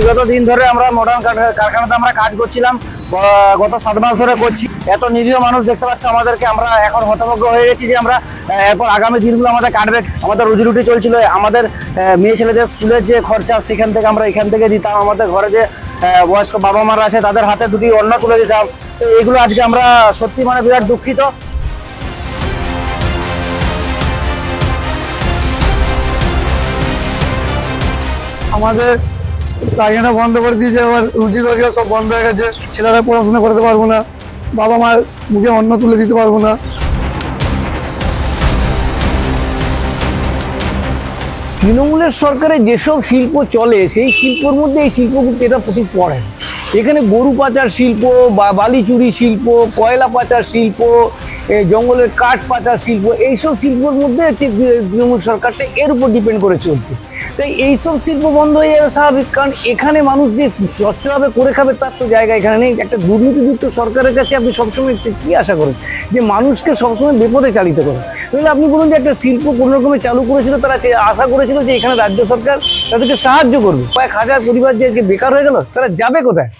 বিগত দিন ধরে আমরা মডার্ন কারখানাতে আমরা কাজ করছিলাম, গত 7 মাস ধরে করছি। এত নিরীহ মানুষ দেখতে পাচ্ছ আমাদেরকে, আমরা এখন হতভম্ব হয়ে গেছি যে আমরা এরপর আগামী দিনগুলো আমাদের কাটবে। আমাদের রুজি রুটি চলছিল, আমাদের মেয়ে ছেলেদের স্কুলের যে খরচা সেখান থেকে আমরা এখান থেকে দিতাম, আমাদের ঘরে যে বয়স্ক বাবা মারা আছে তাদের হাতে দুটি অন্ন তুলে দিতাম। তো এগুলো আজকে আমরা সত্যি মানে বিরাট দুঃখিত। আমাদের কারখানা বন্ধ করে দিয়েছে, আবার রুজি রোজগার সব বন্ধ হয়ে গেছে। ছেলেরা পড়াশোনা করতে পারবো না, বাবা মার মুখে অন্ন তুলে দিতে পারবো না। তৃণমূলের সরকারে যেসব শিল্প চলে সেই শিল্পর মধ্যে এই শিল্প কিন্তু এটা প্রতি পড়ে। এখানে গরু পাচার শিল্প, বালি চুরি শিল্প, কয়লা পাচার শিল্প, জঙ্গলের কাঠ পাচার শিল্প, এইসব শিল্পের মধ্যে তৃণমূল সরকারটা এর উপর ডিপেন্ড করে চলছে। তাই এইসব শিল্প বন্ধ হয়ে যাবে স্বাভাবিক, কারণ এখানে মানুষ যে স্বচ্ছভাবে করে খাবে তার তো জায়গা এখানে নেই। একটা দুর্নীতিযুক্ত সরকারের কাছে আপনি সবসময় কী আশা করেন যে মানুষকে সবসময় বিপদে চালিত করেন? তাহলে আপনি বলুন যে একটা শিল্প কোনো রকমে চালু করেছিল, তারা আশা করেছিল যে এখানে রাজ্য সরকার তাদেরকে সাহায্য করবে। কয়েক হাজার পরিবার যে বেকার হয়ে গেল, তারা যাবে কোথায়?